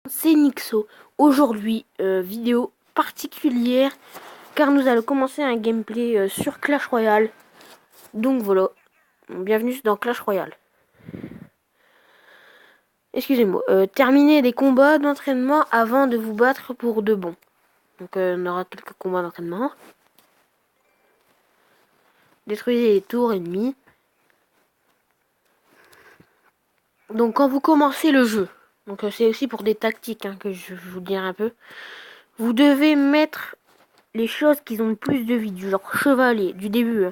C'est Nixo. Aujourd'hui, vidéo particulière car nous allons commencer un gameplay sur Clash Royale. Donc voilà, bienvenue dans Clash Royale. Excusez-moi, terminez des combats d'entraînement avant de vous battre pour de bon. Donc on aura quelques combats d'entraînement. Détruisez les tours ennemies. Donc quand vous commencez le jeu, donc c'est aussi pour des tactiques que je vous dirai un peu. Vous devez mettre les choses qui ont le plus de vie, du genre chevalier, du début.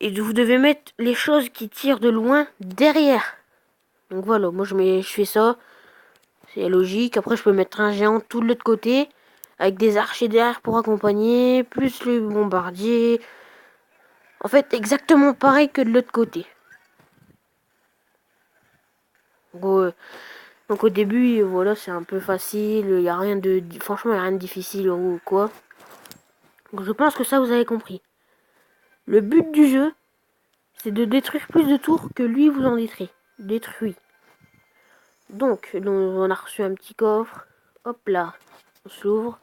Et vous devez mettre les choses qui tirent de loin derrière. Donc voilà, moi je fais ça. C'est logique. Après je peux mettre un géant tout de l'autre côté. Avec des archers derrière pour accompagner. Plus le bombardier. En fait exactement pareil que de l'autre côté. Donc au début, voilà, c'est un peu facile. Il y a rien de, franchement, il n'y a rien de difficile ou quoi. Donc je pense que ça vous avez compris. Le but du jeu, c'est de détruire plus de tours que lui vous en détruit. Donc, on a reçu un petit coffre. Hop là, on s'ouvre.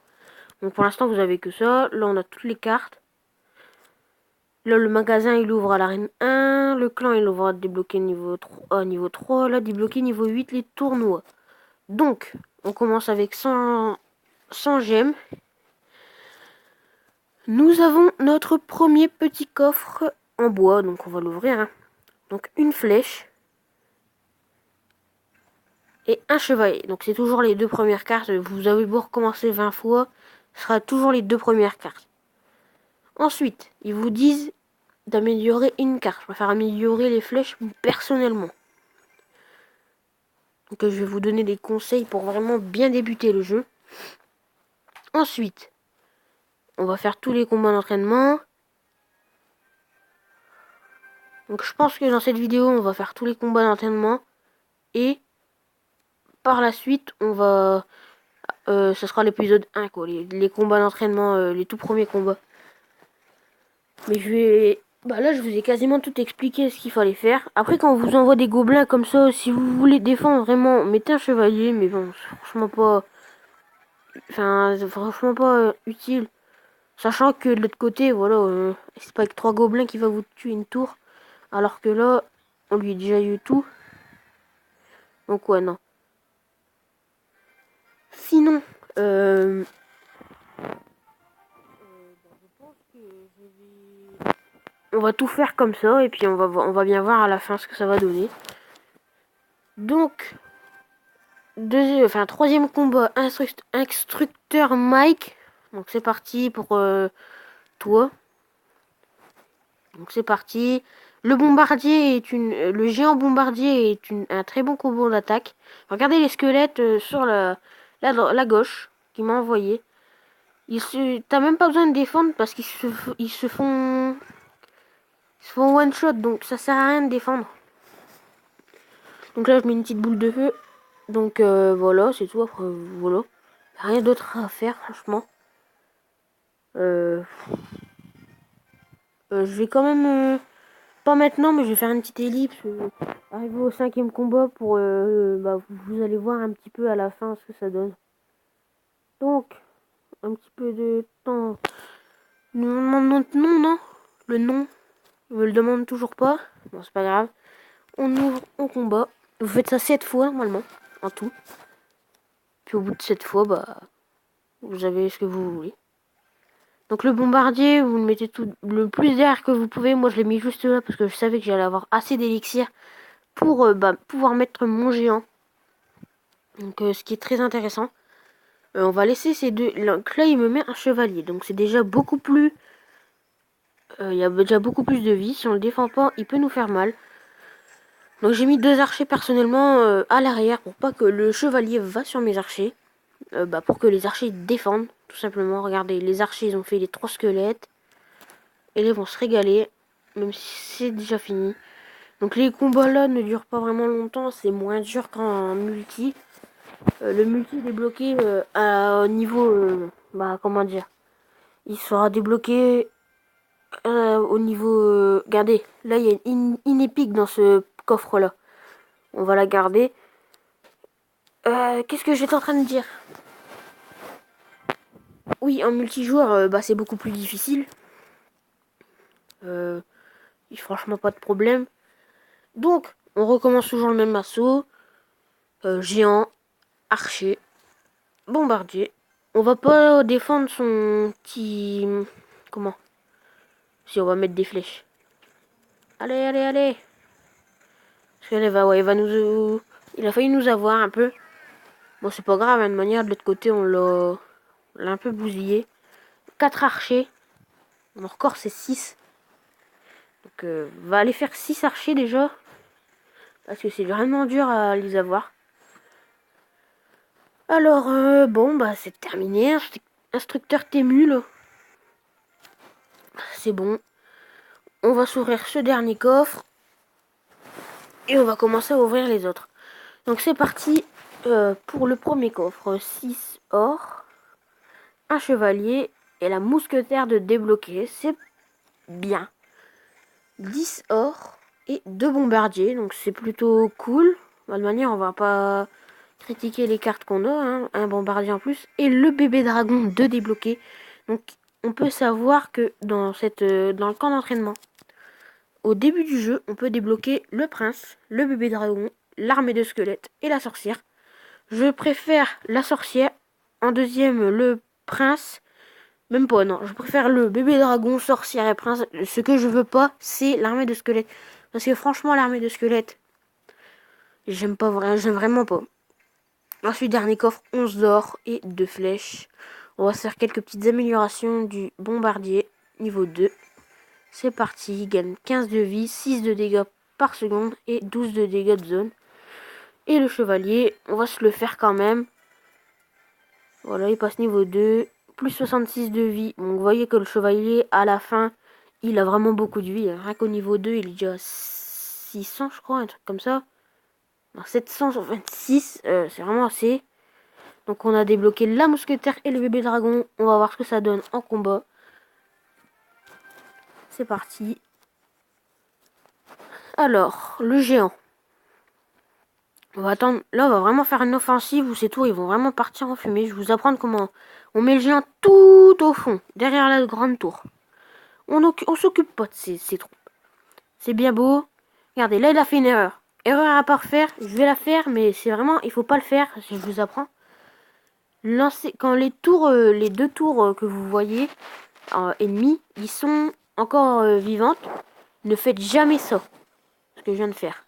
Donc pour l'instant, vous avez que ça. Là, on a toutes les cartes. Là, le magasin, il ouvre à l'arène 1. Le clan, il ouvre à débloquer niveau 3. Niveau 3. Là, débloquer niveau 8, les tournois. Donc, on commence avec 100 gemmes. Nous avons notre premier petit coffre en bois. Donc, on va l'ouvrir. Donc, une flèche. Et un chevalier. Donc c'est toujours les deux premières cartes. Vous avez beau recommencer 20 fois, ce sera toujours les deux premières cartes. Ensuite, ils vous disent d'améliorer une carte. Je préfère améliorer les flèches personnellement. Donc je vais vous donner des conseils pour vraiment bien débuter le jeu. Ensuite, on va faire tous les combats d'entraînement. Donc je pense que dans cette vidéo, on va faire tous les combats d'entraînement. Et par la suite, on va... ce sera l'épisode 1, quoi. Les combats d'entraînement, les tout premiers combats. Mais je vais... Bah là, je vous ai quasiment tout expliqué ce qu'il fallait faire. Après, quand on vous envoie des gobelins comme ça, si vous voulez défendre vraiment, mettez un chevalier. Mais bon, c'est franchement pas... Enfin, c'est franchement pas utile. Sachant que de l'autre côté, voilà, c'est pas avec 3 gobelins qui va vous tuer une tour. Alors que là, on lui a déjà eu tout. Donc ouais, non. Sinon, on va tout faire comme ça. Et puis on va bien voir à la fin ce que ça va donner. Donc, troisième combat, instructeur Mike. Donc c'est parti pour toi. Donc c'est parti. Le bombardier est le géant bombardier est un très bon combo d'attaque. Regardez les squelettes sur la gauche qui m'a envoyé. T'as même pas besoin de défendre parce ils se font one shot, donc ça sert à rien de défendre. Donc là je mets une petite boule de feu. Donc voilà, c'est tout. Après voilà, rien d'autre à faire franchement. Je vais quand même, pas maintenant, mais je vais faire une petite ellipse. Arriver au 5e combat pour, vous allez voir un petit peu à la fin ce que ça donne. Donc, un petit peu de temps. Non, non. Le nom, il me le demande toujours pas. Bon, c'est pas grave. On ouvre au combat. Vous faites ça 7 fois normalement, en tout. Puis au bout de 7 fois, vous avez ce que vous voulez. Donc le bombardier, vous le mettez tout le plus d'air que vous pouvez. Moi, je l'ai mis juste là parce que je savais que j'allais avoir assez d'élixir pour pouvoir mettre mon géant. Donc ce qui est très intéressant. On va laisser ces deux. Donc là, il me met un chevalier. Donc c'est déjà beaucoup plus... Il y a déjà beaucoup plus de vie. Si on le défend pas, il peut nous faire mal. Donc j'ai mis 2 archers personnellement à l'arrière pour pas que le chevalier va sur mes archers. Pour que les archers défendent, tout simplement. Regardez, les archers, ils ont fait les 3 squelettes. Et là, ils vont se régaler. Même si c'est déjà fini. Donc les combats là ne durent pas vraiment longtemps. C'est moins dur qu'en multi. Le multi est débloqué à niveau... comment dire. Il sera débloqué au niveau... regardez, là il y a une épique dans ce coffre là. On va la garder. Qu'est-ce que j'étais en train de dire? Oui, en multijoueur, c'est beaucoup plus difficile. Franchement, pas de problème. Donc, on recommence toujours le même assaut. Géant, archer, bombardier. On va pas défendre son petit... Comment? Si on va mettre des flèches. Allez, allez, allez. Parce qu'elle va, ouais, il va nous... Il a failli nous avoir un peu. Bon, c'est pas grave, hein, de manière, de l'autre côté, on l'a un peu bousillé. 4 archers. Mon record, c'est 6. Donc, va aller faire 6 archers déjà. Parce que c'est vraiment dur à les avoir. Alors, bon, c'est terminé. Instructeur Témule. C'est bon. On va s'ouvrir ce dernier coffre. Et on va commencer à ouvrir les autres. Donc, c'est parti pour le premier coffre. 6 or. Un chevalier. Et la mousquetaire de débloquer. C'est bien. 10 or. Et 2 bombardiers. Donc, c'est plutôt cool. De manière, on va pas critiquer les cartes qu'on a, hein. Un bombardier en plus, et le bébé dragon de débloquer. Donc on peut savoir que dans le camp d'entraînement, au début du jeu, on peut débloquer le prince, le bébé dragon, l'armée de squelettes et la sorcière. Je préfère la sorcière, en deuxième le prince, même pas, non, je préfère le bébé dragon, sorcière et prince. Ce que je veux pas, c'est l'armée de squelettes, parce que franchement l'armée de squelettes, j'aime vraiment pas. Ensuite, dernier coffre, 11 d'or et 2 flèches. On va faire quelques petites améliorations du bombardier, niveau 2. C'est parti, il gagne 15 de vie, 6 de dégâts par seconde et 12 de dégâts de zone. Et le chevalier, on va se le faire quand même. Voilà, il passe niveau 2, plus 66 de vie. Donc vous voyez que le chevalier, à la fin, il a vraiment beaucoup de vie. Rien qu'au niveau 2, il est déjà 600, je crois, un truc comme ça. Non, 726, c'est vraiment assez. Donc on a débloqué la mousquetaire et le bébé dragon. On va voir ce que ça donne en combat. C'est parti. Alors, le géant. On va attendre. Là, on va vraiment faire une offensive où ces tours, ils vont vraiment partir en fumée. Je vais vous apprendre comment on met le géant tout au fond, derrière la grande tour. On s'occupe pas de ces troupes. C'est bien beau. Regardez, là, il a fait une erreur. Erreur à pas refaire. Je vais la faire, mais c'est vraiment, il faut pas le faire. Je vous apprends. Lancer, quand les tours, les deux tours que vous voyez ennemis, ils sont encore vivantes, ne faites jamais ça, ce que je viens de faire.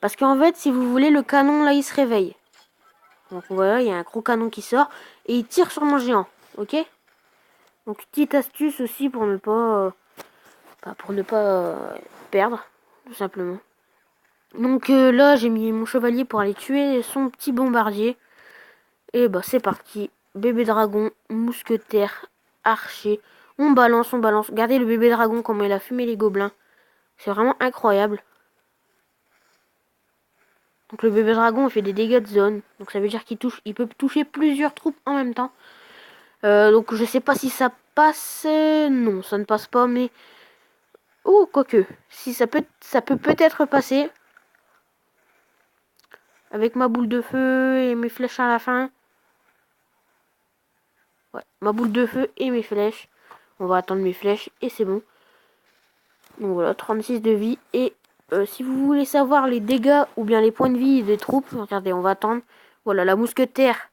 Parce qu'en fait, si vous voulez, le canon là, il se réveille. Donc voilà, il y a un gros canon qui sort et il tire sur mon géant, ok? Donc petite astuce aussi pour ne pas, perdre, tout simplement. Donc là, j'ai mis mon chevalier pour aller tuer son petit bombardier. Et c'est parti. Bébé dragon, mousquetaire, archer. On balance, on balance. Regardez le bébé dragon, comment il a fumé les gobelins. C'est vraiment incroyable. Donc le bébé dragon il fait des dégâts de zone. Donc ça veut dire il peut toucher plusieurs troupes en même temps. Donc je sais pas si ça passe. Non, ça ne passe pas, mais... Oh, quoique. Si ça peut peut-être passer. Avec ma boule de feu et mes flèches à la fin. Ouais, ma boule de feu et mes flèches. On va attendre mes flèches et c'est bon. Donc voilà, 36 de vie. Et si vous voulez savoir les dégâts ou bien les points de vie des troupes, regardez, on va attendre. Voilà, la mousquetaire.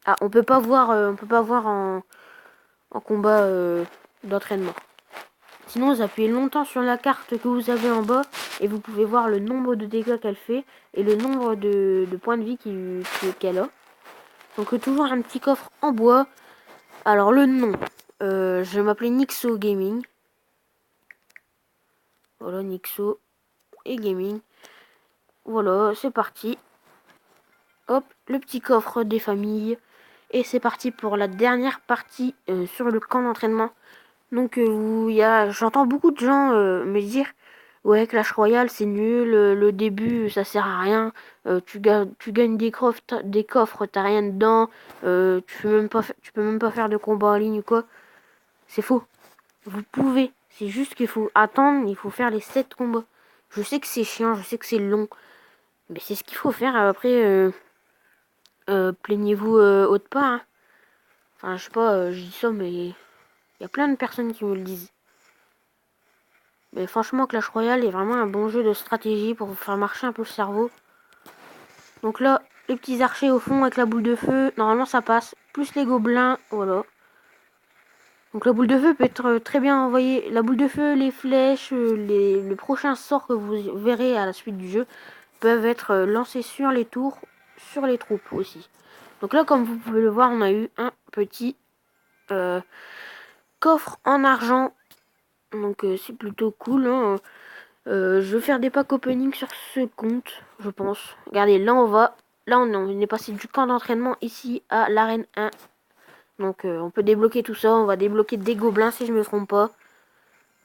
Ah, on peut pas voir en combat d'entraînement. Sinon, vous appuyez longtemps sur la carte que vous avez en bas et vous pouvez voir le nombre de dégâts qu'elle fait et le nombre de points de vie qu'elle a. Donc toujours un petit coffre en bois. Alors le nom, je vais m'appeler Nixo Gaming. Voilà, Nixo et Gaming. Voilà, c'est parti. Hop, le petit coffre des familles. Et c'est parti pour la dernière partie sur le camp d'entraînement. Donc j'entends beaucoup de gens me dire ouais, Clash Royale c'est nul, le début ça sert à rien, tu gagnes des coffres, t'as rien dedans, tu peux même pas faire de combat en ligne ou quoi. C'est faux. Vous pouvez, c'est juste qu'il faut attendre, il faut faire les 7 combats. Je sais que c'est chiant, je sais que c'est long, Mais c'est ce qu'il faut faire. Après, plaignez-vous autre part. Hein. Enfin, je sais pas, je dis ça, mais il y a plein de personnes qui me le disent. Mais franchement, Clash Royale est vraiment un bon jeu de stratégie pour vous faire marcher un peu le cerveau. Donc là, les petits archers au fond avec la boule de feu, normalement ça passe. Plus les gobelins, voilà. Donc la boule de feu peut être très bien envoyée. La boule de feu, les flèches, les prochains sorts que vous verrez à la suite du jeu peuvent être lancés sur les tours, sur les troupes aussi. Donc là, comme vous pouvez le voir, on a eu un petit coffre en argent. Donc c'est plutôt cool. Hein. Je vais faire des packs opening sur ce compte, je pense. Regardez, là on va... Là on est passé du camp d'entraînement ici à l'arène 1. Donc on peut débloquer tout ça. On va débloquer des gobelins si je me trompe pas.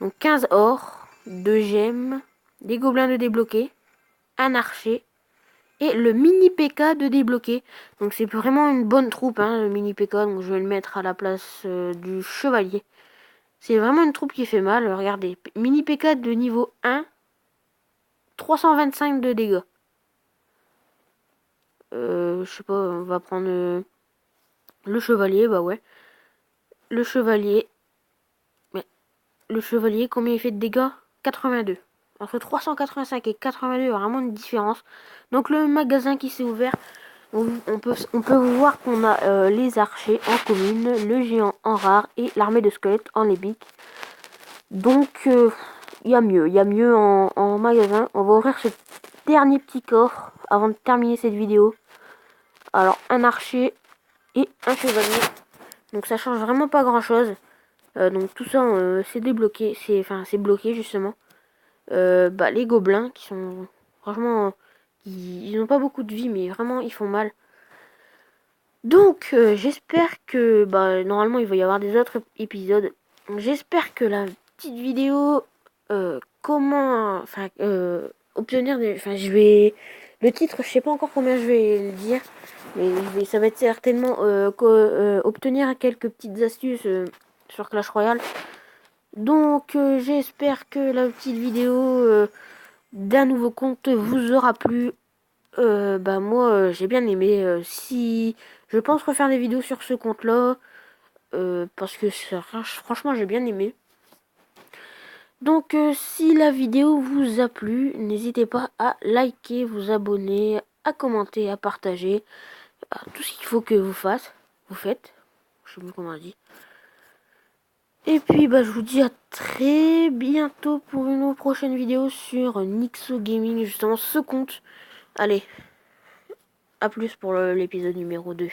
Donc 15 or, 2 gemmes, des gobelins de débloquer, un archer et le mini PK de débloquer. Donc c'est vraiment une bonne troupe, hein, le mini PK. Donc je vais le mettre à la place du chevalier. C'est vraiment une troupe qui fait mal. Regardez, mini PK de niveau 1, 325 de dégâts. Je sais pas, on va prendre le chevalier, bah ouais. Le chevalier. Mais le chevalier, combien il fait de dégâts? 82. Entre 385 et 82, il y a vraiment une différence. Donc le magasin qui s'est ouvert, on peut voir qu'on a les archers en commune, le géant en rare et l'armée de squelettes en épique. Donc il y a mieux en magasin. On va ouvrir ce dernier petit coffre avant de terminer cette vidéo. Alors un archer et un chevalier. Donc ça change vraiment pas grand chose. Donc tout ça c'est débloqué, c'est bloqué justement. Les gobelins qui sont franchement ils n'ont pas beaucoup de vie mais vraiment ils font mal. Donc j'espère que normalement il va y avoir des autres épisodes. J'espère que la petite vidéo comment obtenir des je vais le titre, je sais pas encore combien je vais le dire, mais ça va être certainement obtenir quelques petites astuces sur Clash Royale. Donc j'espère que la petite vidéo d'un nouveau compte vous aura plu. Moi j'ai bien aimé. Si je pense refaire des vidéos sur ce compte là parce que franchement j'ai bien aimé. Donc si la vidéo vous a plu, n'hésitez pas à liker, vous abonner, à commenter, à partager, tout ce qu'il faut que vous faites, je sais plus comment on dit. Et puis je vous dis à très bientôt pour une prochaine vidéo sur Nixo Gaming, justement ce compte. Allez, à plus pour l'épisode numéro 2.